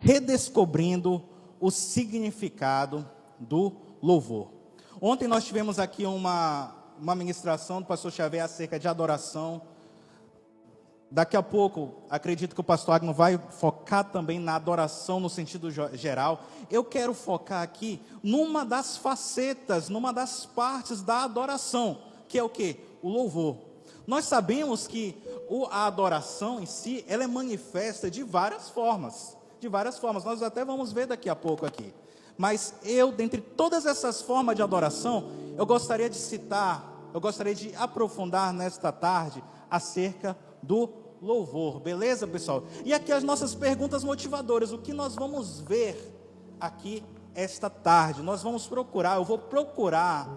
redescobrindo o significado do louvor. Ontem nós tivemos aqui uma ministração do pastor Xavier acerca de adoração. Daqui a pouco, acredito que o pastor Agno vai focar também na adoração no sentido geral. Eu quero focar aqui numa das facetas, numa das partes da adoração, que é o quê? O louvor. Nós sabemos que a adoração em si, ela é manifesta de várias formas. De várias formas, nós até vamos ver daqui a pouco aqui. Mas dentre todas essas formas de adoração, eu gostaria de aprofundar nesta tarde acerca do louvor, beleza, pessoal? E aqui as nossas perguntas motivadoras, o que nós vamos ver aqui esta tarde? Eu vou procurar,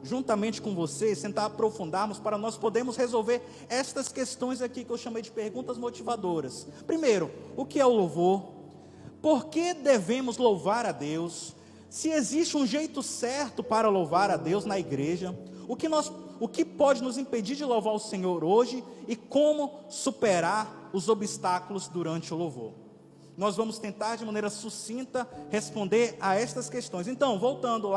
juntamente com vocês, tentar aprofundarmos para nós podermos resolver estas questões aqui que eu chamei de perguntas motivadoras. Primeiro, o que é o louvor? Por que devemos louvar a Deus? Se existe um jeito certo para louvar a Deus na igreja? O que pode nos impedir de louvar o Senhor hoje e como superar os obstáculos durante o louvor? Nós vamos tentar de maneira sucinta responder a estas questões. Então, voltando,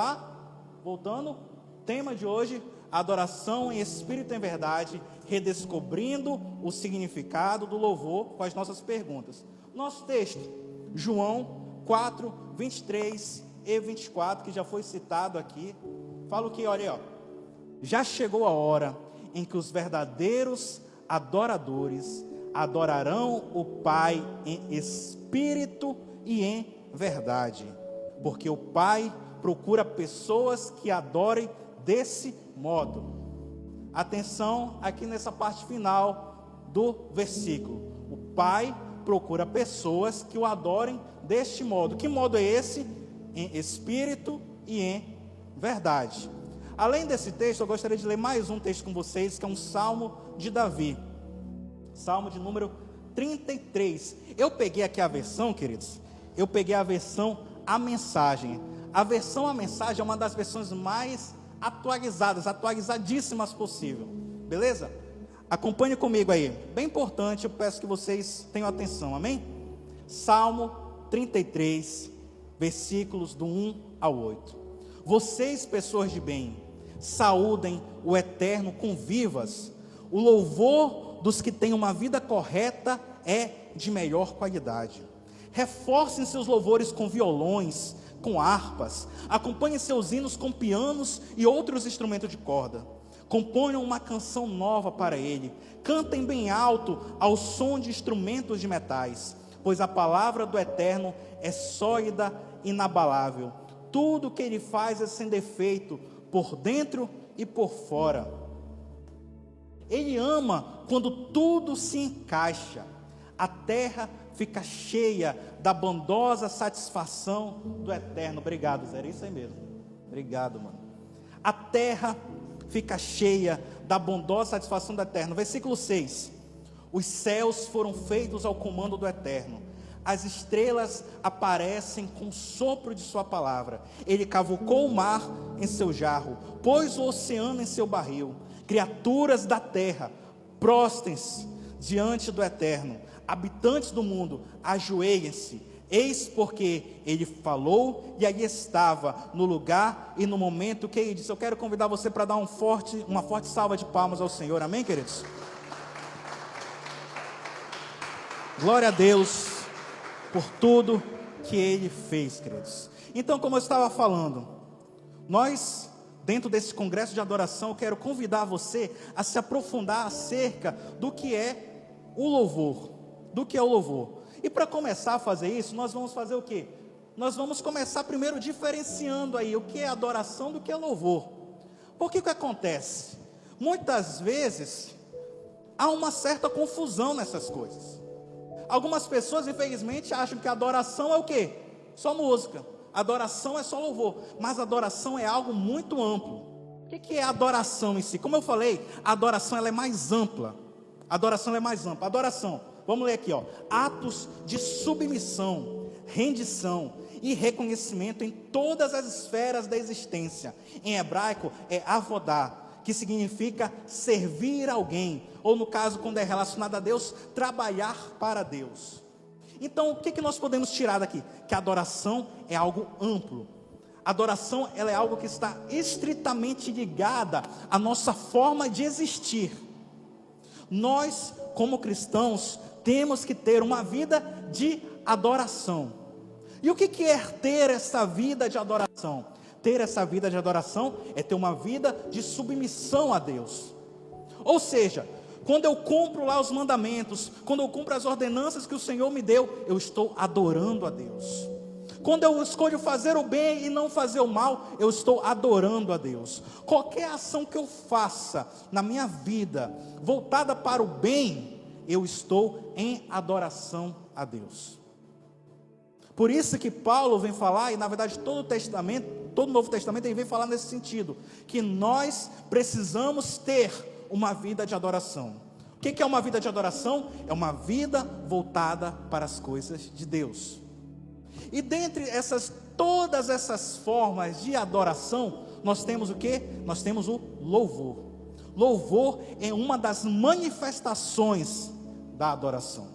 tema de hoje, adoração em espírito e em verdade, redescobrindo o significado do louvor com as nossas perguntas. Nosso texto, João 4, 23 e 24, que já foi citado aqui, fala o que, olha aí, já chegou a hora em que os verdadeiros adoradores adorarão o Pai em espírito e em verdade, porque o Pai procura pessoas que adorem desse modo. Atenção aqui nessa parte final do versículo. O Pai procura pessoas que o adorem deste modo. Que modo é esse? Em espírito e em verdade. Além desse texto, eu gostaria de ler mais um texto com vocês, que é um Salmo de Davi. Salmo de número 33. Eu peguei aqui a versão, queridos, a mensagem. A mensagem é uma das versões mais atualizadíssimas possível. Beleza? Acompanhe comigo aí. Bem importante, eu peço que vocês tenham atenção, amém? Salmo 33, versículos do 1 ao 8. Vocês, pessoas de bem, saúdem o Eterno com vivas. O louvor dos que têm uma vida correta é de melhor qualidade. Reforcem seus louvores com violões, com harpas. Acompanhem seus hinos com pianos e outros instrumentos de corda. Componham uma canção nova para Ele. Cantem bem alto ao som de instrumentos de metais, pois a palavra do Eterno é sólida e inabalável. Tudo que Ele faz é sem defeito, por dentro e por fora. Ele ama quando tudo se encaixa. A terra fica cheia da bondosa satisfação do Eterno. Obrigado, Zé, é isso aí mesmo. Obrigado, mano. A terra fica cheia da bondosa satisfação do Eterno. Versículo 6. Os céus foram feitos ao comando do Eterno. As estrelas aparecem com o sopro de sua palavra. Ele cavucou o mar em seu jarro, pôs o oceano em seu barril. Criaturas da terra, prostrem-se diante do Eterno. Habitantes do mundo, ajoelhem-se. Eis porque Ele falou e aí estava, no lugar e no momento que Ele disse. Eu quero convidar você para dar uma forte salva de palmas ao Senhor, amém, queridos? Glória a Deus por tudo que Ele fez, queridos. Então, como eu estava falando, nós, dentro desse congresso de adoração, eu quero convidar você a se aprofundar acerca do que é o louvor. E para começar a fazer isso, nós vamos fazer o quê? Nós vamos começar primeiro diferenciando aí o que é adoração do que é louvor. Porque o que acontece? Muitas vezes há uma certa confusão nessas coisas. Algumas pessoas, infelizmente, acham que adoração é o quê? Só música. Adoração é só louvor. Mas adoração é algo muito amplo. O que é adoração em si? Como eu falei, a adoração ela é mais ampla. Adoração, vamos ler aqui, atos de submissão, rendição e reconhecimento em todas as esferas da existência. Em hebraico é avodá, que significa servir alguém, ou no caso, quando é relacionado a Deus, trabalhar para Deus. Então, o que nós podemos tirar daqui? Que a adoração é algo amplo. A adoração, ela é algo que está estritamente ligada à nossa forma de existir. Nós, como cristãos, temos que ter uma vida de adoração. E o que é ter essa vida de adoração? Ter essa vida de adoração é ter uma vida de submissão a Deus. Ou seja, quando eu cumpro lá os mandamentos, quando eu cumpro as ordenanças que o Senhor me deu, eu estou adorando a Deus. Quando eu escolho fazer o bem e não fazer o mal, eu estou adorando a Deus. Qualquer ação que eu faça na minha vida, voltada para o bem, eu estou em adoração a Deus. Por isso que Paulo vem falar, e na verdade todo o Novo Testamento ele vem falar nesse sentido, que nós precisamos ter uma vida de adoração. O que é uma vida de adoração? É uma vida voltada para as coisas de Deus. E dentre todas essas formas de adoração, nós temos o quê? Nós temos o louvor. Louvor é uma das manifestações da adoração.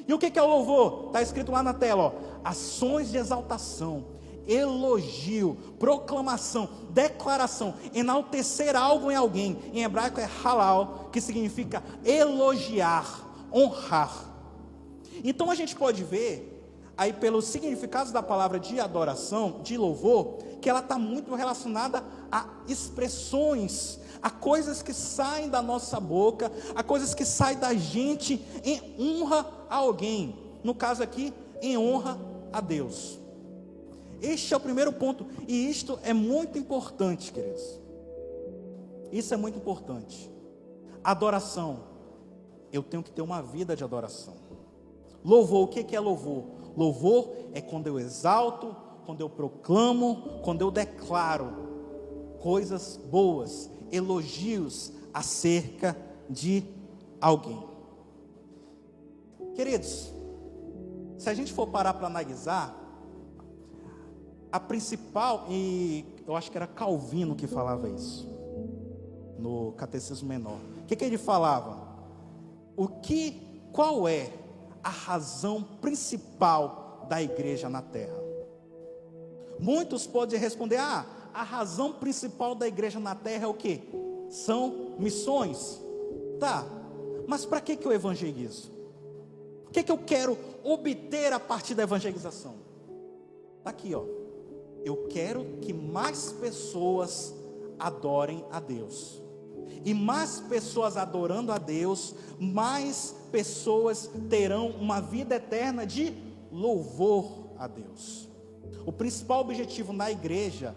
E o que é o louvor? Está escrito lá na tela, ó, ações de exaltação, elogio, proclamação, declaração, enaltecer algo em alguém. Em hebraico é halal, que significa elogiar, honrar. Então a gente pode ver aí pelos significados da palavra de adoração, de louvor, que ela está muito relacionada a expressões, a coisas que saem da nossa boca, a coisas que saem da gente em honra a alguém, no caso aqui, em honra a Deus. Este é o primeiro ponto, e isto é muito importante, queridos. Isso é muito importante. Adoração, eu tenho que ter uma vida de adoração. Louvor, o que é louvor? Louvor é quando eu exalto, quando eu proclamo, quando eu declaro coisas boas, elogios acerca de alguém. Queridos, se a gente for parar para analisar, a principal, e eu acho que era Calvino que falava isso, no Catecismo Menor. O que ele falava? Qual é a razão principal da igreja na terra? Muitos podem responder, a razão principal da igreja na terra é o quê? São missões. Tá, mas para que eu evangelizo? O que eu quero obter a partir da evangelização? Está aqui, ó. Eu quero que mais pessoas adorem a Deus. E mais pessoas adorando a Deus, mais pessoas terão uma vida eterna de louvor a Deus. O principal objetivo da igreja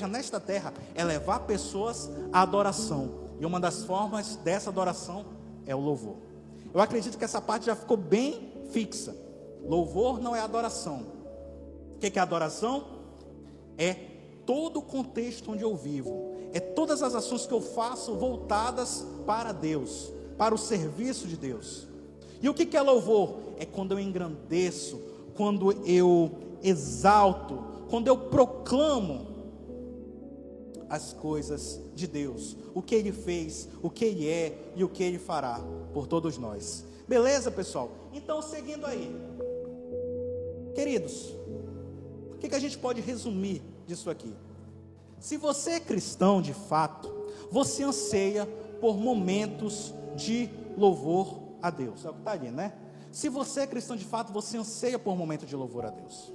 nesta terra, é levar pessoas à adoração. E uma das formas dessa adoração é o louvor. Eu acredito que essa parte já ficou bem fixa. Louvor não é adoração. O que é adoração? É todo o contexto onde eu vivo. É todas as ações que eu faço voltadas para Deus, para o serviço de Deus. E o que é louvor? É quando eu engrandeço, quando eu exalto, quando eu proclamo as coisas de Deus, o que Ele fez, o que Ele é e o que Ele fará por todos nós. Beleza, pessoal? Então, seguindo aí, queridos, o que a gente pode resumir disso aqui? Se você é cristão de fato, você anseia por momentos de louvor a Deus. É o que está ali, né? Se você é cristão de fato, você anseia por momentos de louvor a Deus.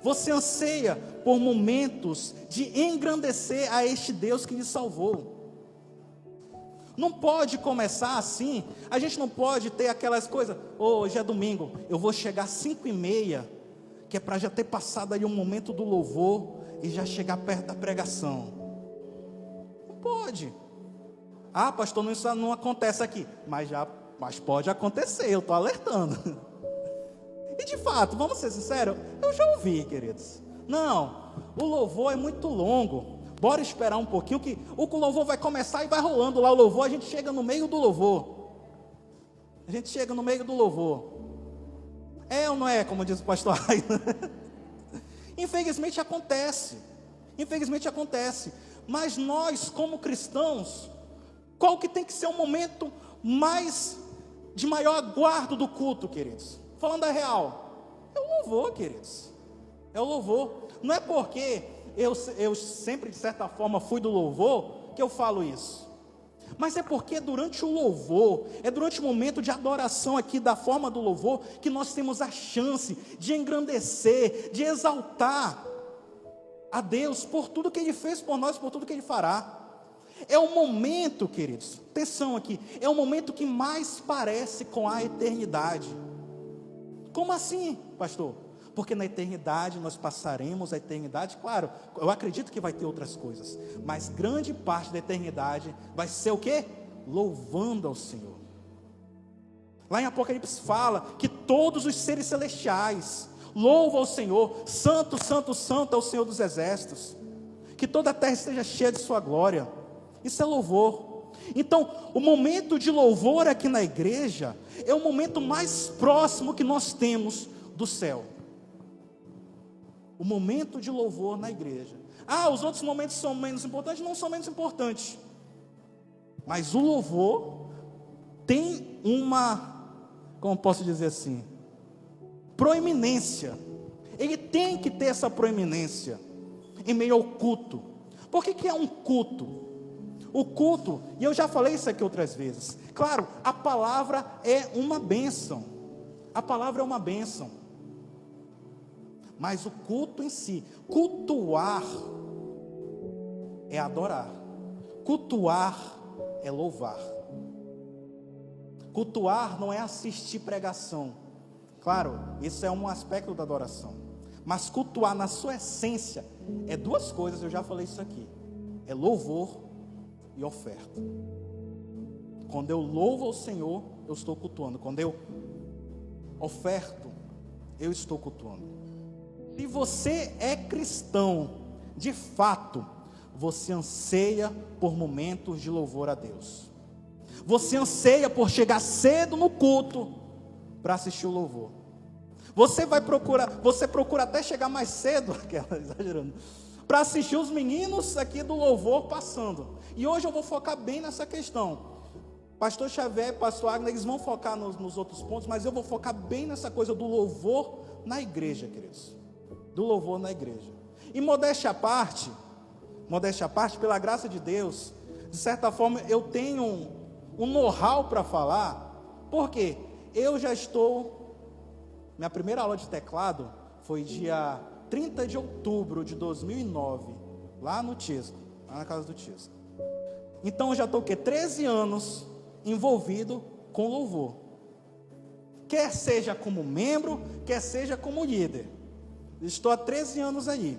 Você anseia por momentos de engrandecer a este Deus que lhe salvou. Não pode começar assim. A gente não pode ter aquelas coisas, hoje é domingo, eu vou chegar às 5h30, que é para já ter passado ali um momento do louvor e já chegar perto da pregação. Não pode. Pastor, isso não acontece aqui. Mas pode acontecer, eu estou alertando. E de fato, vamos ser sinceros, eu já ouvi, queridos. Não, o louvor é muito longo. Bora esperar um pouquinho que o louvor vai começar e vai rolando lá o louvor. A gente chega no meio do louvor. É ou não é, como diz o pastor Rainer? Infelizmente acontece. Mas nós, como cristãos, qual que tem que ser o momento mais de maior aguardo do culto, queridos, falando a real, é o louvor, queridos. É o louvor. Não é porque eu sempre, de certa forma, fui do louvor, que eu falo isso. Mas é porque durante o louvor, é durante o momento de adoração aqui, da forma do louvor, que nós temos a chance de engrandecer, de exaltar a Deus por tudo que Ele fez por nós, por tudo que Ele fará. É o momento, queridos, atenção aqui, é o momento que mais parece com a eternidade. Como assim, pastor? Porque na eternidade nós passaremos a eternidade, claro, eu acredito que vai ter outras coisas, mas grande parte da eternidade vai ser o quê? Louvando ao Senhor. Lá em Apocalipse fala que todos os seres celestiais louvam ao Senhor, santo, santo, santo é o Senhor dos exércitos, que toda a terra esteja cheia de sua glória. Isso é louvor. Então, o momento de louvor aqui na igreja é o momento mais próximo que nós temos do céu. O momento de louvor na igreja. Os outros momentos são menos importantes? Não são menos importantes. Mas o louvor tem uma, como posso dizer assim, proeminência. Ele tem que ter essa proeminência em meio ao culto. Por que é um culto? O culto, e eu já falei isso aqui outras vezes, claro, a palavra é uma bênção. A palavra é uma bênção. Mas o culto em si, cultuar é adorar, cultuar é louvar. Cultuar não é assistir pregação, claro, isso é um aspecto da adoração, mas cultuar na sua essência é duas coisas, eu já falei isso aqui, é louvor e oferta. Quando eu louvo ao Senhor, eu estou cultuando. Quando eu oferto, eu estou cultuando. Se você é cristão, de fato, você anseia por momentos de louvor a Deus. Você anseia por chegar cedo no culto para assistir o louvor. Você procura até chegar mais cedo, exagerando, para assistir os meninos aqui do louvor passando. E hoje eu vou focar bem nessa questão. Pastor Xavier, Pastor Agner, eles vão focar nos outros pontos, mas eu vou focar bem nessa coisa do louvor na igreja, queridos. Do louvor na igreja. E modéstia à parte, pela graça de Deus, de certa forma eu tenho um know-how para falar, porque eu já estou, minha primeira aula de teclado foi dia 30 de outubro de 2009, lá no Tisco, lá na casa do Tisco. Então eu já estou o quê? 13 anos envolvido com louvor. Quer seja como membro, quer seja como líder. Estou há 13 anos aí.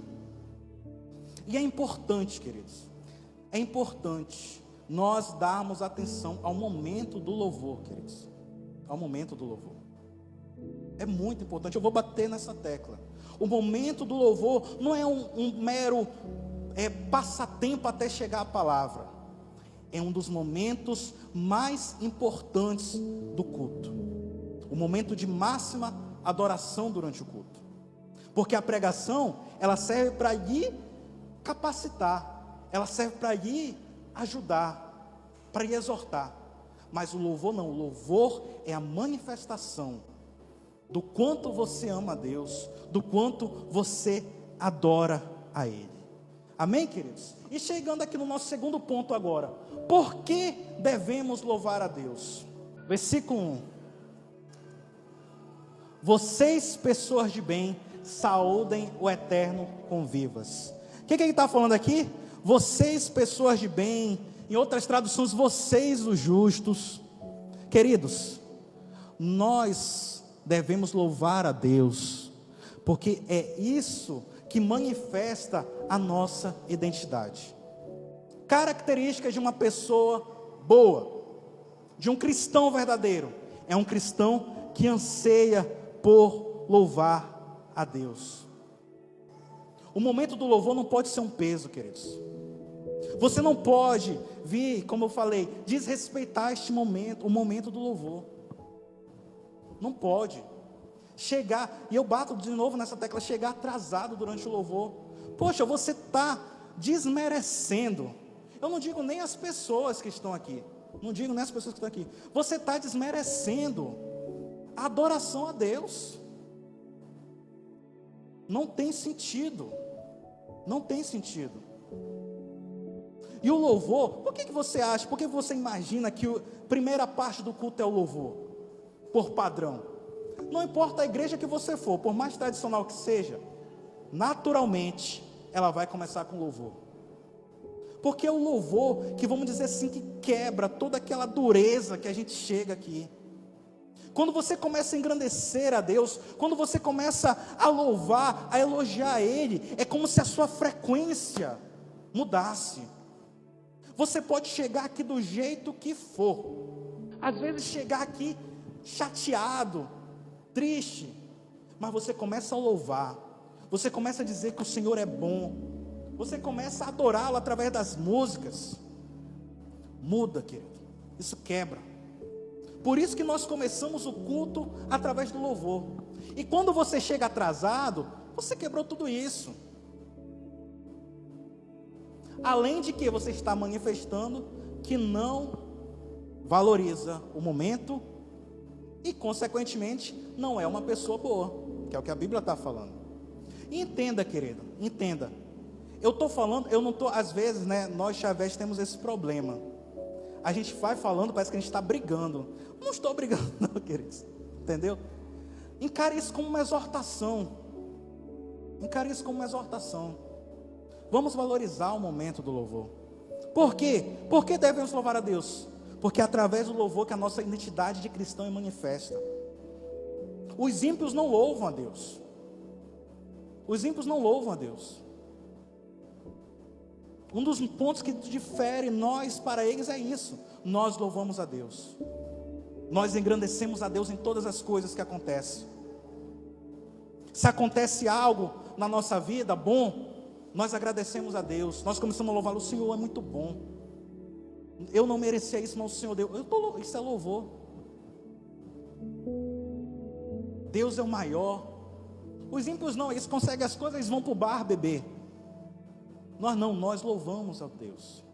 E é importante, queridos, é importante nós darmos atenção ao momento do louvor, queridos. Ao momento do louvor. É muito importante, eu vou bater nessa tecla. O momento do louvor não é um mero passatempo até chegar a palavra. É um dos momentos mais importantes do culto. O momento de máxima adoração durante o culto. Porque a pregação, ela serve para ir capacitar, ela serve para ir ajudar, para ir exortar. Mas o louvor não, o louvor é a manifestação do quanto você ama a Deus, do quanto você adora a Ele. Amém, queridos? E chegando aqui no nosso segundo ponto agora, por que devemos louvar a Deus? Versículo 1. Vocês, pessoas de bem, saúdem o Eterno com vivas. O que ele está falando aqui? Vocês, pessoas de bem, em outras traduções, vocês, os justos. Queridos, nós devemos louvar a Deus, porque é isso que manifesta a nossa identidade. Características de uma pessoa boa, de um cristão verdadeiro, é um cristão que anseia por louvar a Deus. O momento do louvor não pode ser um peso, queridos. Você não pode vir, como eu falei, desrespeitar este momento, o momento do louvor. Não pode. Chegar, e eu bato de novo nessa tecla, chegar atrasado durante o louvor. Poxa, você está desmerecendo. Eu não digo nem as pessoas que estão aqui. Não digo nessas pessoas que estão aqui. Você está desmerecendo a adoração a Deus. Não tem sentido. Não tem sentido. E o louvor, por que você acha, por que você imagina que a primeira parte do culto é o louvor? Por padrão. Não importa a igreja que você for, por mais tradicional que seja, naturalmente ela vai começar com louvor. Porque é o louvor que, vamos dizer assim, que quebra toda aquela dureza que a gente chega aqui. Quando você começa a engrandecer a Deus, quando você começa a louvar, a elogiar Ele, é como se a sua frequência mudasse. Você pode chegar aqui do jeito que for, às vezes chegar aqui chateado, triste, mas você começa a louvar, você começa a dizer que o Senhor é bom, você começa a adorá-lo através das músicas. Muda, querido, isso quebra. Por isso que nós começamos o culto através do louvor. E quando você chega atrasado, você quebrou tudo isso. Além de que você está manifestando que não valoriza o momento e, consequentemente, não é uma pessoa boa, que é o que a Bíblia está falando. E entenda, querido, entenda. Eu estou falando, eu não estou, às vezes, né, nós chavés temos esse problema. A gente vai falando, parece que a gente está brigando. Não estou brigando não, queridos, entendeu? Encare isso como uma exortação. Encare isso como uma exortação. Vamos valorizar o momento do louvor. Por quê? Por que devemos louvar a Deus? Porque é através do louvor que a nossa identidade de cristão é manifesta. Os ímpios não louvam a Deus. Os ímpios não louvam a Deus. Um dos pontos que difere nós para eles é isso. Nós louvamos a Deus. Nós engrandecemos a Deus em todas as coisas que acontecem. Se acontece algo na nossa vida bom, nós agradecemos a Deus. Nós começamos a louvar, o Senhor é muito bom. Eu não merecia isso, mas o Senhor deu. Isso é louvor. Deus é o maior. Os ímpios não, eles conseguem as coisas, eles vão para o bar beber. Nós não, nós louvamos a Deus.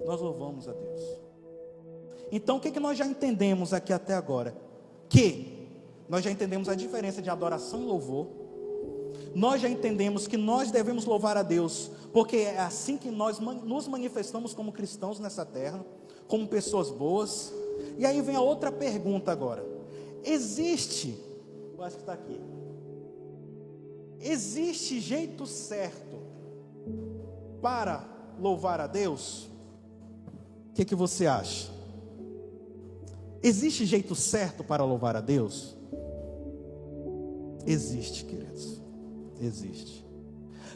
Nós louvamos a Deus. Então o que nós já entendemos aqui até agora? Que nós já entendemos a diferença de adoração e louvor. Nós já entendemos que nós devemos louvar a Deus, porque é assim que nós nos manifestamos como cristãos nessa terra, como pessoas boas. E aí vem a outra pergunta agora. Existe, eu acho que está aqui, existe jeito certo para louvar a Deus? O que você acha? Existe jeito certo para louvar a Deus? Existe, queridos. Existe.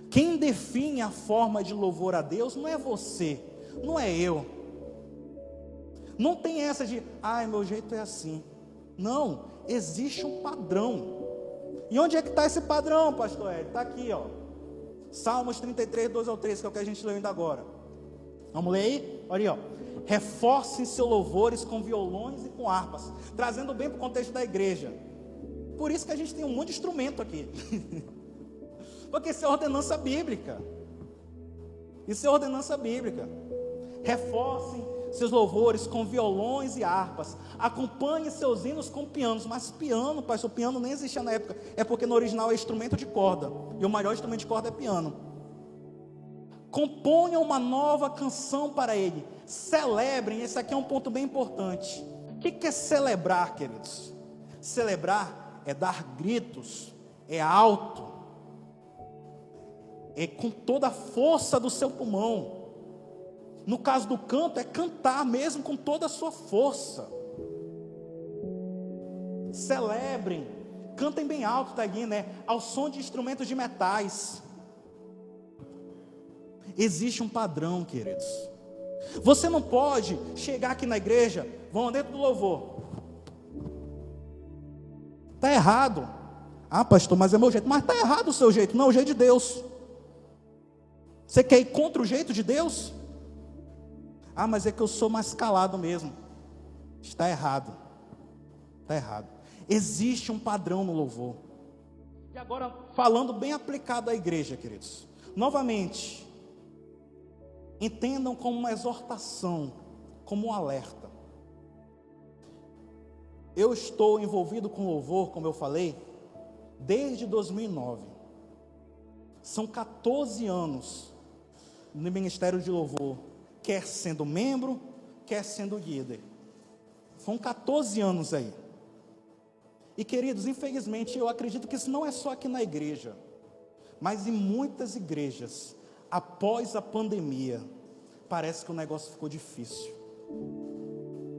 Quem define a forma de louvor a Deus não é você, não é eu. Não tem essa de, meu jeito é assim. Não, existe um padrão. E onde é que está esse padrão, pastor Ed? Está aqui, ó. Salmos 33, 2 ao 3, que é o que a gente leu ainda agora. Vamos ler aí? Olha aí, ó. Reforcem seus louvores com violões e com harpas, trazendo bem para o contexto da igreja. Por isso que a gente tem um monte de instrumento aqui. Porque isso é ordenança bíblica. Isso é ordenança bíblica. Reforcem seus louvores com violões e harpas. Acompanhe seus hinos com pianos. Mas piano, pastor, piano nem existia na época. É porque no original é instrumento de corda. E o maior instrumento de corda é piano. Componha uma nova canção para ele. Celebrem, esse aqui é um ponto bem importante. O que é celebrar, queridos? Celebrar é dar gritos, é alto, é com toda a força do seu pulmão. No caso do canto, é cantar mesmo com toda a sua força. Celebrem, cantem bem alto, tá aqui, né? Ao som de instrumentos de metais. Existe um padrão, queridos. Você não pode chegar aqui na igreja, vão dentro do louvor. Está errado. Pastor, mas é meu jeito. Mas está errado o seu jeito, não é o jeito de Deus. Você quer ir contra o jeito de Deus? Mas é que eu sou mais calado mesmo. Está errado. Está errado. Existe um padrão no louvor. E agora, falando bem aplicado à igreja, queridos. Novamente, entendam como uma exortação como um alerta. Eu estou envolvido com louvor, como eu falei, desde 2009. São 14 anos no Ministério de Louvor, quer sendo membro, quer sendo líder. São 14 anos aí. E queridos, infelizmente, eu acredito que isso não é só aqui na igreja, mas em muitas igrejas, após a pandemia, parece que o negócio ficou difícil.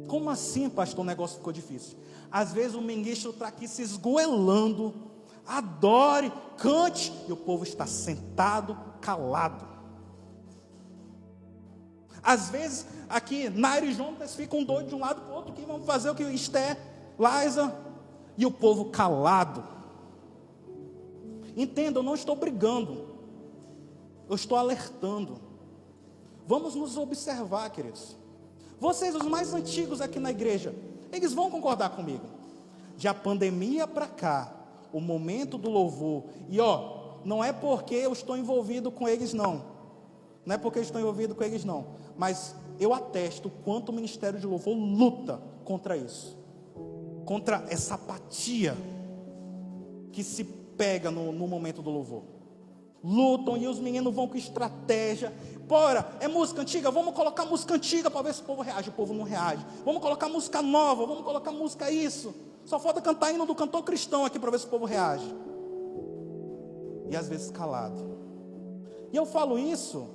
Como assim, pastor, o negócio ficou difícil? Às vezes o ministro está aqui se esgoelando, adore, cante, e o povo está sentado, calado. Às vezes, aqui, Nair e Jonas ficam doidos de um lado para o outro, que vamos fazer o que Esther, Liza, e o povo calado. Entenda, eu não estou brigando, eu estou alertando. Vamos nos observar, queridos. Vocês, os mais antigos aqui na igreja, eles vão concordar comigo. De a pandemia para cá, o momento do louvor, e não é porque eu estou envolvido com eles não, não é porque eu estou envolvido com eles não, mas eu atesto o quanto o Ministério de Louvor luta contra isso, contra essa apatia que se pega no momento do louvor. Lutam e os meninos vão com estratégia. Bora, é música antiga, vamos colocar música antiga para ver se o povo reage. O povo não reage. Vamos colocar música nova, vamos colocar música isso. Só falta cantar hino do cantor cristão aqui para ver se o povo reage. E às vezes calado. E eu falo isso,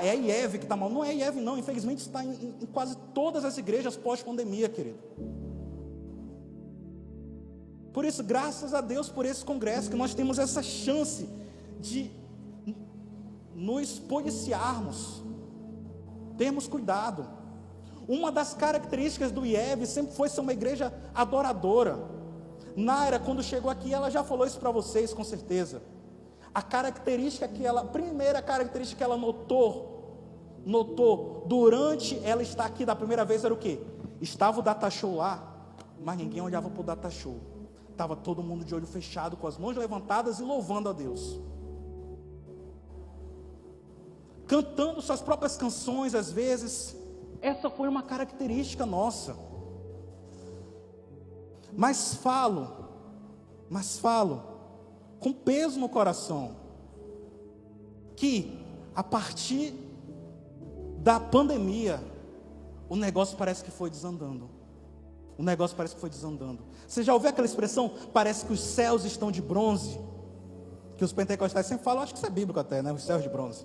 é a IEV que está mal. Não é a IEV não, infelizmente está em quase todas as igrejas pós-pandemia, querido. Por isso, graças a Deus por esse congresso, que nós temos essa chance de nos policiarmos, termos cuidado. Uma das características do IEV sempre foi ser uma igreja adoradora. Naira, quando chegou aqui, ela já falou isso para vocês, com certeza. Primeira característica que ela notou durante ela estar aqui da primeira vez era o quê? Estava o data show lá, mas ninguém olhava para o data show. Estava todo mundo de olho fechado, com as mãos levantadas e louvando a Deus. Cantando suas próprias canções às vezes. Essa foi uma característica nossa. Mas falo com peso no coração, que a partir da pandemia, o negócio parece que foi desandando. Você já ouviu aquela expressão, parece que os céus estão de bronze? Que os pentecostais sempre falam, acho que isso é bíblico até, né? Os céus de bronze.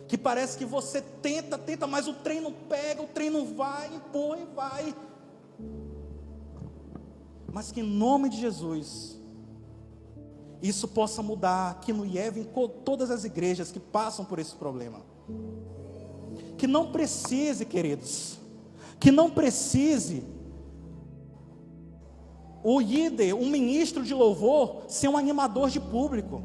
Que parece que você tenta, mas o trem não pega, o trem não vai, empurra e vai. Mas que em nome de Jesus, isso possa mudar aqui no IEV, em todas as igrejas que passam por esse problema. Que não precise, queridos, o líder, um ministro de louvor, ser um animador de público.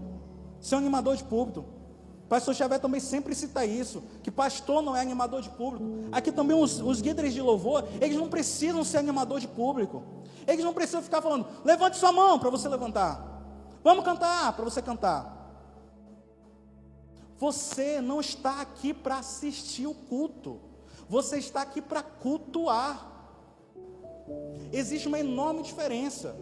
Pastor Xavier também sempre cita isso, que pastor não é animador de público. Aqui também os líderes de louvor, eles não precisam ser animador de público. Eles não precisam ficar falando, levante sua mão para você levantar. Vamos cantar para você cantar. Você não está aqui para assistir o culto. Você está aqui para cultuar. Existe uma enorme diferença.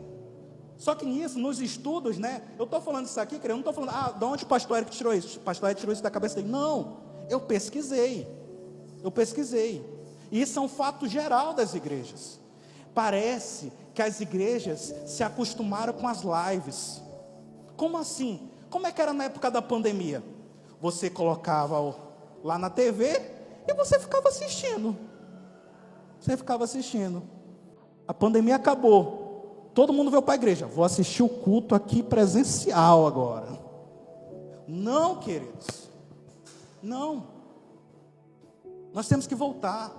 Só que nisso, nos estudos, né? Eu estou falando isso aqui, eu não estou falando, de onde o pastor Eric tirou isso? O pastor Eric tirou isso da cabeça dele. Não, eu pesquisei. E isso é um fato geral das igrejas. Parece que as igrejas se acostumaram com as lives. Como assim? Como é que era na época da pandemia? Você colocava lá na TV e você ficava assistindo. A pandemia acabou. Todo mundo veio para a igreja. Vou assistir o culto aqui presencial agora. Não, queridos. Não. Nós temos que voltar.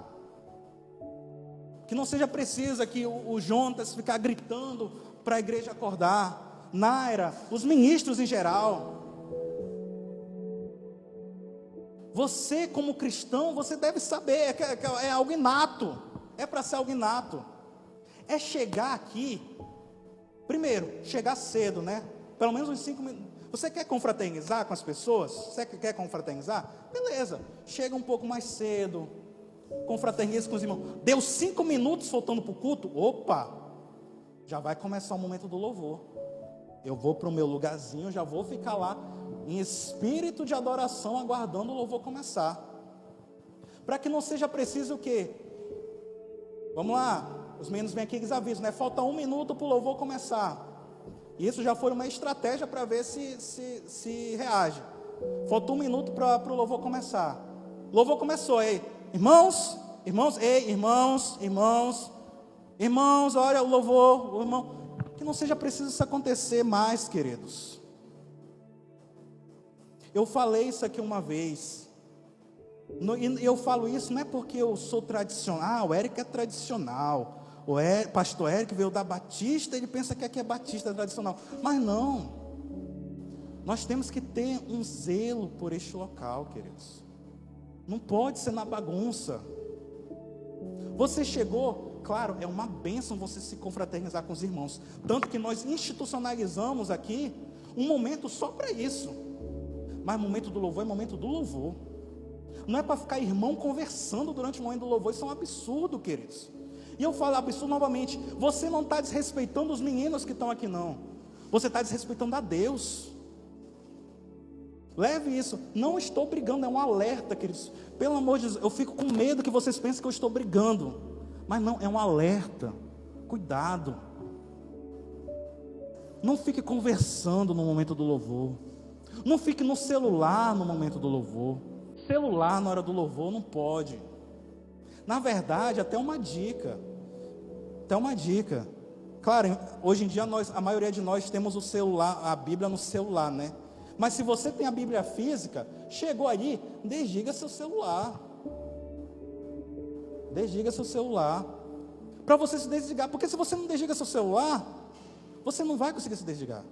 Que não seja preciso aqui o Jonas ficar gritando para a igreja acordar. Naira, os ministros em geral. Você como cristão, você deve saber, é algo inato. É para ser algo inato. É chegar aqui, primeiro, chegar cedo, né? Pelo menos uns 5 minutos. Você quer confraternizar com as pessoas? Você quer confraternizar? Beleza, chega um pouco mais cedo. confraternize com os irmãos. Deu 5 minutos faltando para o culto, opa, já vai começar o momento do louvor. Eu vou para o meu lugarzinho, já vou ficar lá em espírito de adoração, aguardando o louvor começar. Para que não seja preciso o quê? Vamos lá, os meninos vêm aqui e eles avisam, né? Falta 1 minuto para o louvor começar. E isso já foi uma estratégia para ver se reage. Falta 1 minuto para o louvor começar. O louvor começou, ei, irmãos, olha o louvor, o irmão. Que não seja preciso isso acontecer mais, queridos. Eu falei isso aqui uma vez. E eu falo isso não é porque eu sou tradicional. O Érico é tradicional. Pastor Érico veio da Batista, ele pensa que aqui é Batista tradicional. Mas não. Nós temos que ter um zelo por este local, queridos. Não pode ser na bagunça. Você chegou, claro, é uma bênção você se confraternizar com os irmãos. Tanto que nós institucionalizamos aqui um momento só para isso. Mas o momento do louvor é momento do louvor. Não é para ficar irmão conversando durante o momento do louvor. Isso é um absurdo, queridos. E eu falo absurdo novamente. Você não está desrespeitando os meninos que estão aqui, não. Você está desrespeitando a Deus. Leve isso. Não estou brigando, é um alerta, queridos. Pelo amor de Deus, eu fico com medo que vocês pensem que eu estou brigando. Mas não, é um alerta. Cuidado. Não fique conversando no momento do louvor. Não fique no celular no momento do louvor. Celular na hora do louvor não pode. Na verdade, até uma dica. Claro, hoje em dia a maioria de nós temos o celular, a Bíblia no celular, né? Mas se você tem a Bíblia física, chegou aí, desliga seu celular. Desliga seu celular. Para você se desligar. Porque se você não desliga seu celular, você não vai conseguir se desligar.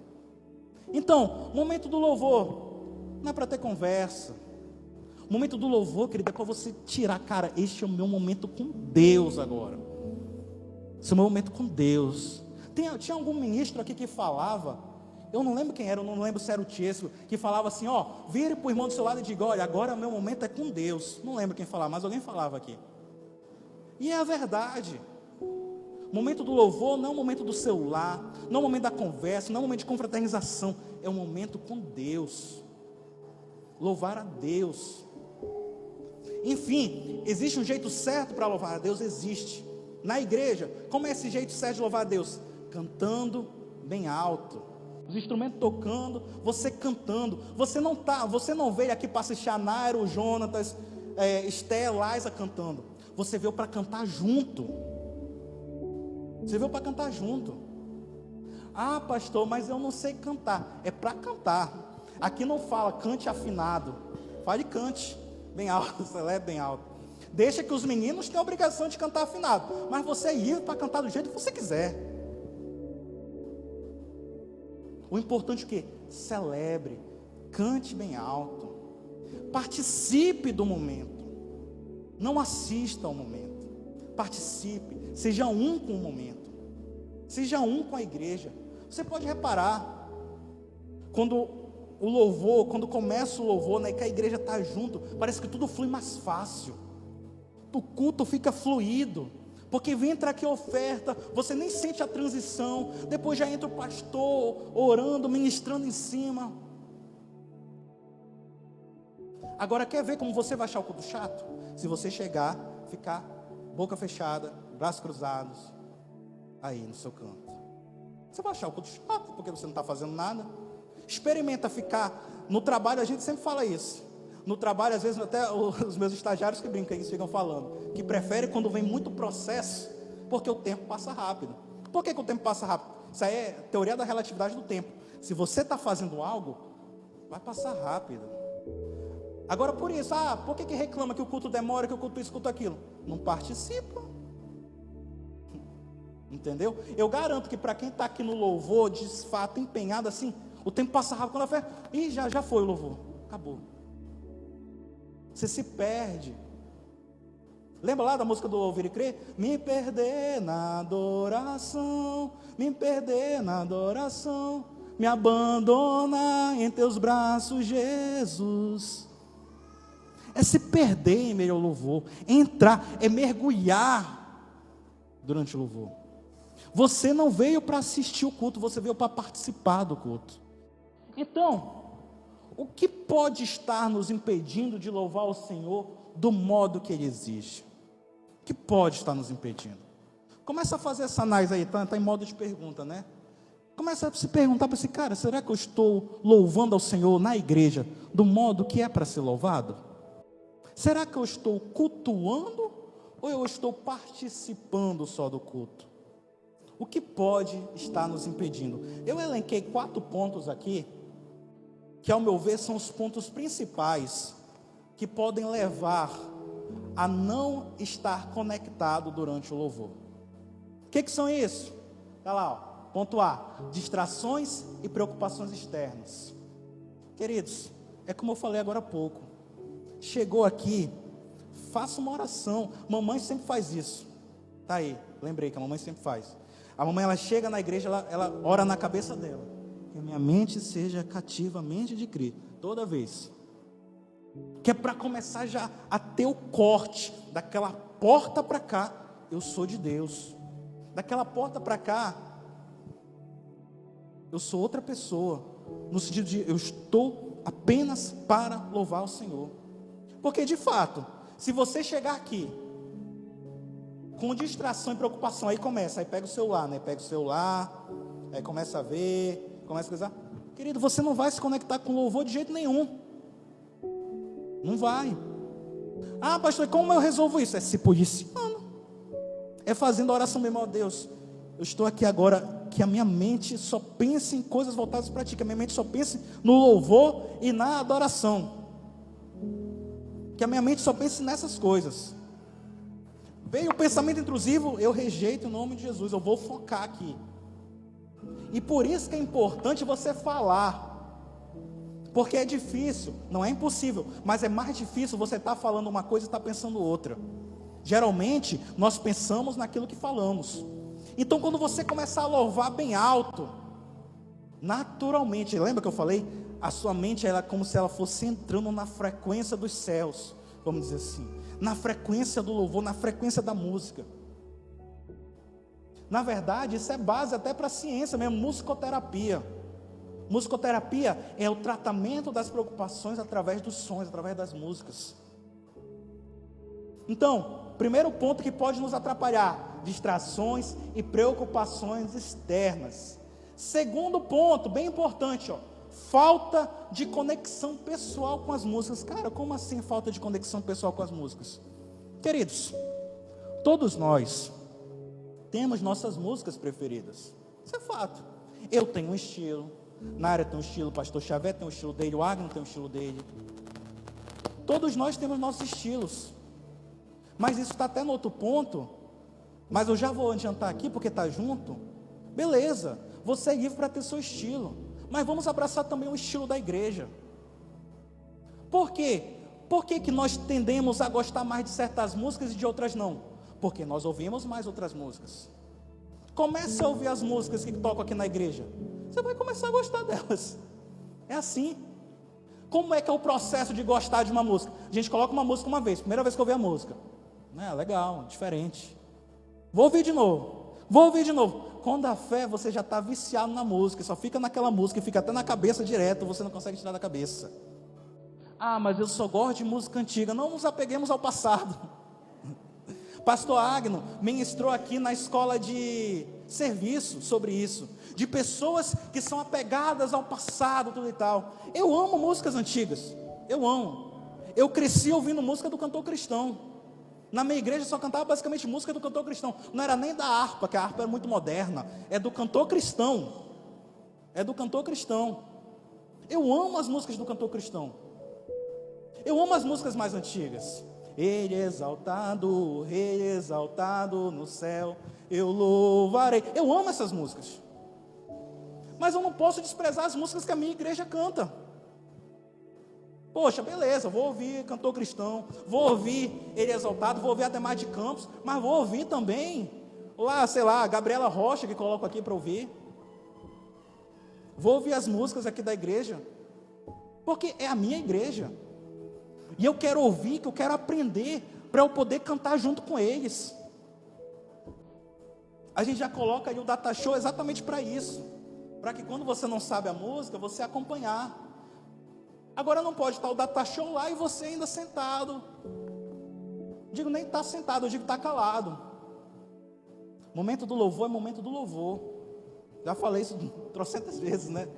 Então, momento do louvor, não é para ter conversa. Momento do louvor, querido, é para você tirar, cara, este é o meu momento com Deus agora. Esse é o meu momento com Deus. Tinha algum ministro aqui que falava, eu não lembro quem era, eu não lembro se era o Tiesco, que falava assim, ó, vire para o irmão do seu lado e diga, olha, agora o meu momento é com Deus. Não lembro quem falava, mas alguém falava aqui. E é a verdade. O momento do louvor não é o momento do celular, não é o momento da conversa, não é o momento de confraternização, é o momento com Deus. Louvar a Deus. Enfim, existe um jeito certo para louvar a Deus? Existe. Na igreja, como é esse jeito certo de louvar a Deus? Cantando bem alto. Os instrumentos tocando, você cantando. Você não veio aqui para assistir a Nairo, o Jonatas, Estela, Liza cantando. Você veio para cantar junto. Você veio para cantar junto. Ah, pastor, mas eu não sei cantar. É para cantar. Aqui não fala cante afinado. Fale cante bem alto, celebre bem alto. Deixa que os meninos tenham a obrigação de cantar afinado. Mas você é livre para cantar do jeito que você quiser. O importante é o quê? Celebre. Cante bem alto. Participe do momento. Não assista ao momento. Participe. Seja um com o momento. Seja um com a igreja. Você pode reparar, quando começa o louvor, né, que a igreja está junto, parece que tudo flui mais fácil. O culto fica fluido. Porque vem entrar aqui a oferta, você nem sente a transição. Depois já entra o pastor orando, ministrando em cima. Agora quer ver como você vai achar o culto chato? Se você chegar, ficar boca fechada, braços cruzados, aí no seu canto. Você vai achar o culto chato, porque você não está fazendo nada. Experimenta ficar no trabalho, a gente sempre fala isso. No trabalho, às vezes, até os meus estagiários que brincam, eles ficam falando, que preferem quando vem muito processo, porque o tempo passa rápido. Por que o tempo passa rápido? Isso aí é teoria da relatividade do tempo. Se você está fazendo algo, vai passar rápido. Agora por isso, por que reclama que o culto demora, que o culto isso, culto aquilo? Não participa. Entendeu? Eu garanto que para quem está aqui no louvor, de fato, empenhado assim, o tempo passa rápido, quando a fé, já foi o louvor, acabou. Você se perde. Lembra lá da música do Ouvir e Crer? Me perder na adoração, me perder na adoração, me abandona em teus braços, Jesus. é se perder em meio ao louvor, é entrar, é mergulhar durante o louvor. Você não veio para assistir o culto, você veio para participar do culto. Então, o que pode estar nos impedindo de louvar o Senhor do modo que Ele exige? O que pode estar nos impedindo? Começa a fazer essa análise aí, está em modo de pergunta, né? Começa a se perguntar para esse cara, será que eu estou louvando ao Senhor na igreja do modo que é para ser louvado? Será que eu estou cultuando ou eu estou participando só do culto? O que pode estar nos impedindo? Eu elenquei 4 pontos aqui, que ao meu ver são os pontos principais que podem levar a não estar conectado durante o louvor. O que são isso? Olha lá, ó. Ponto A, distrações e preocupações externas. Queridos, é como eu falei agora há pouco. Chegou aqui, faça uma oração. Mamãe sempre faz isso. Tá aí, lembrei que a mamãe sempre faz. A mamãe, ela chega na igreja, ela ora na cabeça dela. Que a minha mente seja cativa, a mente de Cristo. Toda vez. Que é para começar já a ter o corte. Daquela porta para cá, eu sou de Deus. Daquela porta para cá, eu sou outra pessoa, no sentido de eu estou apenas para louvar o Senhor. Porque de fato, se você chegar aqui com distração e preocupação, aí começa, aí pega o celular, né? Pega o celular, aí começa a ver, começa a coisar. Querido, você não vai se conectar com louvor de jeito nenhum. Não vai. Ah, pastor, como eu resolvo isso? É se policiando. É fazendo a oração mesmo, ó Deus. Eu estou aqui agora, que a minha mente só pense em coisas voltadas para Ti, que a minha mente só pense no louvor e na adoração, que a minha mente só pense nessas coisas. Veio o pensamento intrusivo, eu rejeito em nome de Jesus, eu vou focar aqui. E por isso que é importante você falar, porque é difícil, não é impossível, mas é mais difícil você estar falando uma coisa e estar pensando outra. Geralmente, nós pensamos naquilo que falamos. Então, quando você começar a louvar bem alto, naturalmente, lembra que eu falei? A sua mente, ela é como se ela fosse entrando na frequência dos céus, vamos dizer assim, na frequência do louvor, na frequência da música. Na verdade, isso é base até para a ciência mesmo, musicoterapia. Musicoterapia é o tratamento das preocupações através dos sons, através das músicas. Então, primeiro ponto que pode nos atrapalhar: distrações e preocupações externas. Segundo ponto, bem importante, ó, falta de conexão pessoal com as músicas. Cara, como assim falta de conexão pessoal com as músicas? Queridos, todos nós temos nossas músicas preferidas. Isso é fato. Eu tenho um estilo, Nária tem um estilo, o pastor Xavier tem um estilo dele, o Agno tem um estilo dele. Todos nós temos nossos estilos. Mas isso está até no outro ponto. Mas eu já vou adiantar aqui porque está junto. Beleza, você é livre para ter seu estilo, mas vamos abraçar também o estilo da igreja. Por quê? Por que nós tendemos a gostar mais de certas músicas e de outras não? Porque nós ouvimos mais outras músicas. Comece a ouvir as músicas que tocam aqui na igreja, você vai começar a gostar delas. É assim. Como é que é o processo de gostar de uma música? A gente coloca uma música uma vez, primeira vez que eu ouvi a música, legal, diferente. Vou ouvir de novo. Quando a fé, você já está viciado na música, só fica naquela música e fica até na cabeça direto, você não consegue tirar da cabeça. Ah, mas eu só gosto de música antiga. Não nos apeguemos ao passado. Pastor Agno ministrou aqui na escola de serviço sobre isso, de pessoas que são apegadas ao passado, tudo e tal. Eu amo músicas antigas, eu amo. Eu cresci ouvindo música do cantor cristão. Na minha igreja só cantava basicamente música do cantor cristão. Não era nem da harpa, que a harpa era muito moderna. É do cantor cristão. Eu amo as músicas do cantor cristão. Eu amo as músicas mais antigas. Ele é exaltado no céu, eu louvarei. Eu amo essas músicas. Mas eu não posso desprezar as músicas que a minha igreja canta. Poxa, beleza, vou ouvir cantor cristão, vou ouvir Ele Exaltado, vou ouvir Ademar de Campos, mas vou ouvir também, Gabriela Rocha, que coloco aqui para ouvir. Vou ouvir as músicas aqui da igreja, porque é a minha igreja. E eu quero ouvir, que eu quero aprender, para eu poder cantar junto com eles. A gente já coloca aí o data show exatamente para isso. Para que quando você não sabe a música, você acompanhar. Agora não pode estar o data show lá e você ainda sentado. Digo nem estar sentado, eu digo estar calado. Momento do louvor é momento do louvor. Já falei isso trocentas vezes, né?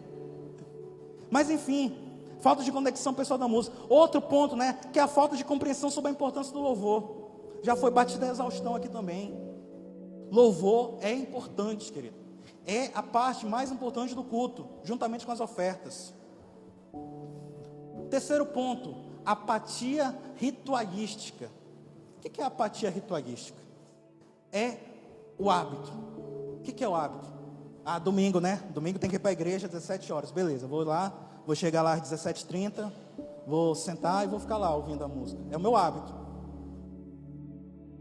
Mas enfim, falta de conexão pessoal da música. Outro ponto, né? Que é a falta de compreensão sobre a importância do louvor. Já foi batida a exaustão aqui também. Louvor é importante, querido. É a parte mais importante do culto, juntamente com as ofertas. Terceiro ponto, apatia ritualística. O que é apatia ritualística? É o hábito. O que é o hábito? Ah, domingo, né? Domingo tem que ir para a igreja às 17 horas. Beleza, vou lá, vou chegar lá às 17h30, vou sentar e vou ficar lá ouvindo a música. É o meu hábito.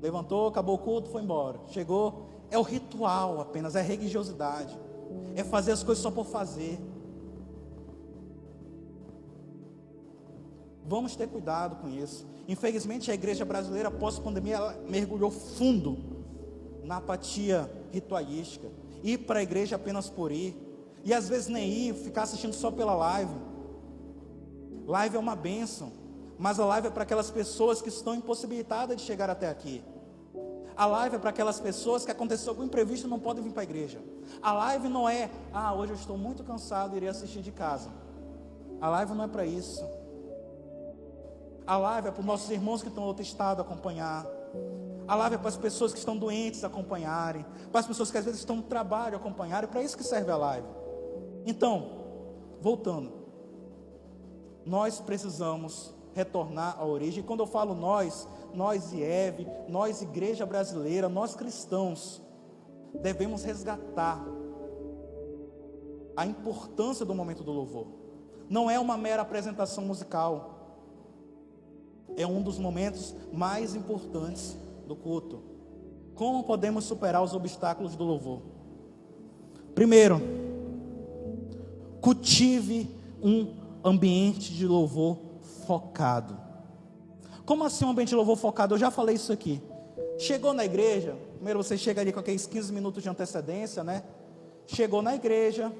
Levantou, acabou o culto, foi embora. Chegou, é o ritual apenas, é religiosidade. É fazer as coisas só por fazer. Vamos ter cuidado com isso. Infelizmente a igreja brasileira pós-pandemia ela mergulhou fundo na apatia ritualística. Ir para a igreja apenas por ir. E às vezes nem ir, ficar assistindo só pela live. Live é uma bênção. Mas a live é para aquelas pessoas que estão impossibilitadas de chegar até aqui. A live é para aquelas pessoas que aconteceu algum imprevisto e não podem vir para a igreja. A live não é, hoje eu estou muito cansado e irei assistir de casa. A live não é para isso. A live é para os nossos irmãos que estão em outro estado acompanhar. A live é para as pessoas que estão doentes acompanharem. Para as pessoas que às vezes estão no trabalho acompanharem. É para isso que serve a live. Então, voltando. Nós precisamos retornar à origem. E quando eu falo nós IEV, nós igreja brasileira, nós cristãos, devemos resgatar a importância do momento do louvor. Não é uma mera apresentação musical. É um dos momentos mais importantes do culto. Como podemos superar os obstáculos do louvor? Primeiro, cultive um ambiente de louvor focado. Como assim um ambiente de louvor focado? Eu já falei isso aqui. Chegou na igreja, primeiro você chega ali com aqueles 15 minutos de antecedência, né? Chegou na igreja,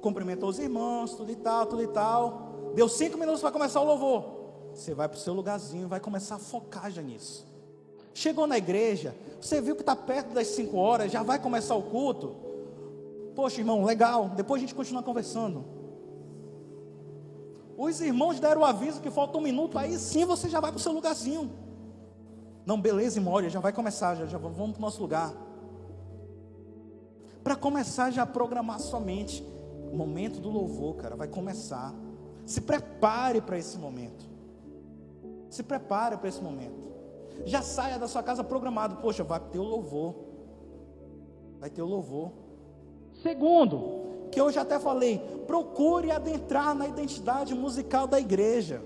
cumprimentou os irmãos, tudo e tal. Deu 5 minutos para começar o louvor. Você vai para o seu lugarzinho e vai começar a focar já nisso. Chegou na igreja, você viu que está perto das 5 horas, já vai começar o culto. Poxa, irmão, legal, depois a gente continua conversando. Os irmãos deram o aviso que falta 1 minuto, aí sim você já vai para o seu lugarzinho. Não, beleza, irmão, olha, já vai começar, já vamos para o nosso lugar. Para começar já a programar sua mente. O momento do louvor, cara, vai começar. Se prepare para esse momento. Se prepare para esse momento. Já saia da sua casa programado. Poxa, vai ter o louvor. Vai ter o louvor. Segundo, que eu já até falei, procure adentrar na identidade musical da igreja.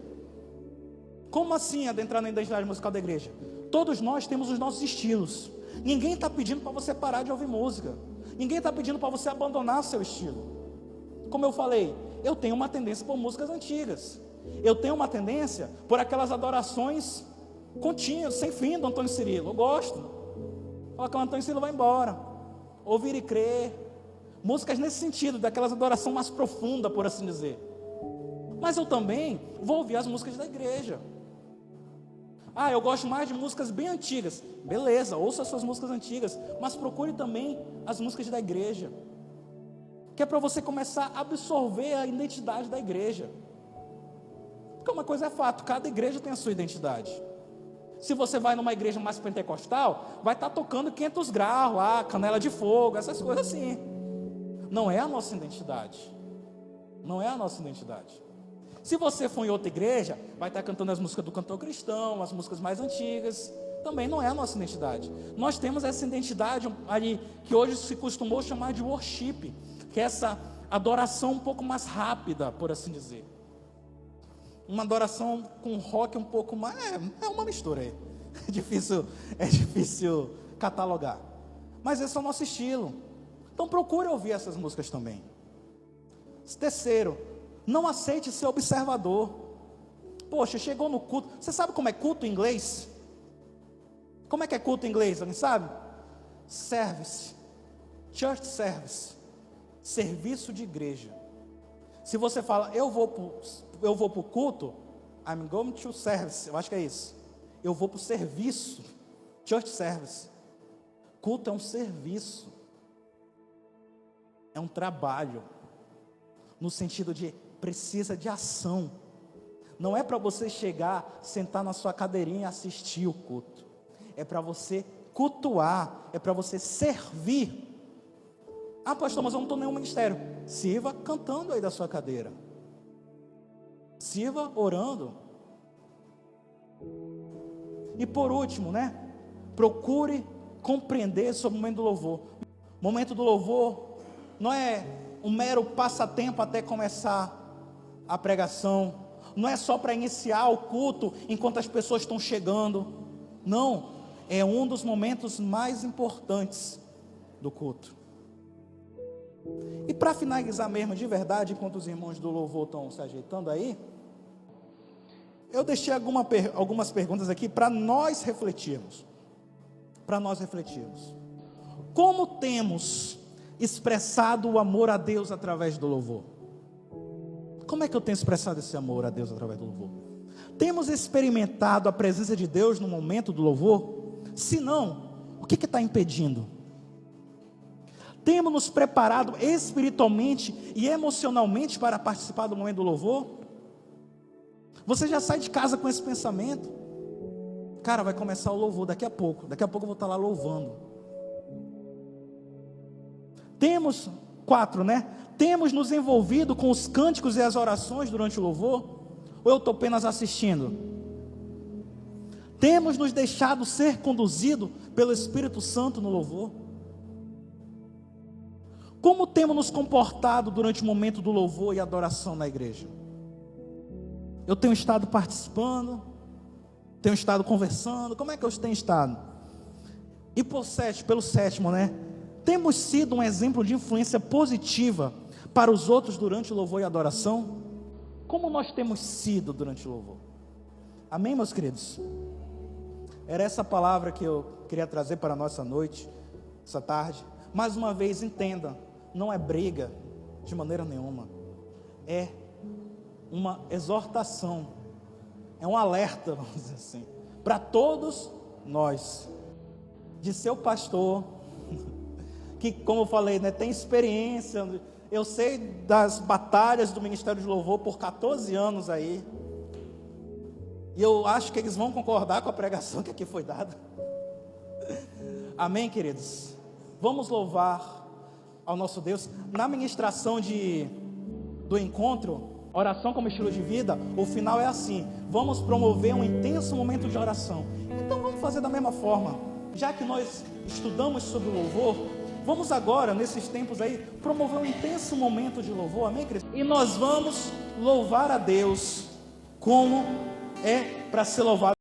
Como assim adentrar na identidade musical da igreja? Todos nós temos os nossos estilos. Ninguém está pedindo para você parar de ouvir música. Ninguém está pedindo para você abandonar seu estilo. Como eu falei, eu tenho uma tendência por músicas antigas. Eu tenho uma tendência por aquelas adorações contínuas, sem fim do Antônio Cirilo. Eu gosto. Fala que o Antônio Cirilo vai embora. Ouvir e crer. Músicas nesse sentido, daquelas adoração mais profunda, por assim dizer. Mas eu também vou ouvir as músicas da igreja. Eu gosto mais de músicas bem antigas. Beleza, ouça as suas músicas antigas. Mas procure também as músicas da igreja. Que é para você começar a absorver a identidade da igreja. Porque uma coisa é fato, cada igreja tem a sua identidade. Se você vai numa igreja mais pentecostal, vai estar tocando 500 graus, canela de fogo, essas coisas assim. Não é a nossa identidade. Não é a nossa identidade. Se você for em outra igreja, vai estar cantando as músicas do cantor cristão, as músicas mais antigas. Também não é a nossa identidade. Nós temos essa identidade ali, que hoje se costumou chamar de worship, que é essa adoração um pouco mais rápida, por assim dizer. Uma adoração com rock um pouco mais... É uma mistura aí. É difícil catalogar. Mas esse é o nosso estilo. Então procure ouvir essas músicas também. Terceiro, não aceite ser observador. Poxa, chegou no culto. Você sabe como é culto em inglês? Como é que é culto em inglês? Alguém sabe? Service. Church service. Serviço de igreja. Se você fala, eu vou para o culto, I'm going to service. Eu acho que é isso. Eu vou para o serviço. Church service. Culto é um serviço. É um trabalho. No sentido de precisa de ação. Não é para você chegar, sentar na sua cadeirinha e assistir o culto. É para você cultuar, é para você servir. Ah, pastor, mas eu não estou em nenhum ministério. Sirva cantando aí da sua cadeira. Sirva orando. E por último, procure compreender sobre o momento do louvor. O momento do louvor não é um mero passatempo até começar a pregação. Não é só para iniciar o culto enquanto as pessoas estão chegando. Não, é um dos momentos mais importantes do culto. E para finalizar mesmo de verdade, enquanto os irmãos do louvor estão se ajeitando aí, eu deixei algumas perguntas aqui para nós refletirmos. Como temos expressado o amor a Deus através do louvor? Como é que eu tenho expressado esse amor a Deus através do louvor? Temos experimentado a presença de Deus no momento do louvor? Se não, o que está impedindo? Temos nos preparado espiritualmente e emocionalmente para participar do momento do louvor? Você já sai de casa com esse pensamento? Cara, vai começar o louvor daqui a pouco eu vou estar lá louvando. Temos Temos nos envolvido com os cânticos e as orações durante o louvor? Ou eu estou apenas assistindo? Temos nos deixado ser conduzido pelo Espírito Santo no louvor? Como temos nos comportado durante o momento do louvor e adoração na igreja? Eu tenho estado participando? Tenho estado conversando? Como é que eu tenho estado? E pelo sétimo, temos sido um exemplo de influência positiva para os outros durante o louvor e adoração? Como nós temos sido durante o louvor? Amém, meus queridos? Era essa palavra que eu queria trazer para a nossa noite, essa tarde. Mais uma vez, entenda, não é briga de maneira nenhuma, é uma exortação, é um alerta, vamos dizer assim, para todos nós, de seu pastor, que, como eu falei, tem experiência. Eu sei das batalhas do Ministério de Louvor por 14 anos aí, e eu acho que eles vão concordar com a pregação que aqui foi dada. Amém, queridos? Vamos louvar ao nosso Deus. Na ministração do encontro, oração como estilo de vida, o final é assim: vamos promover um intenso momento de oração. Então vamos fazer da mesma forma. Já que nós estudamos sobre o louvor, vamos agora, nesses tempos aí, promover um intenso momento de louvor, amém, queridos? E nós vamos louvar a Deus como é para ser louvado.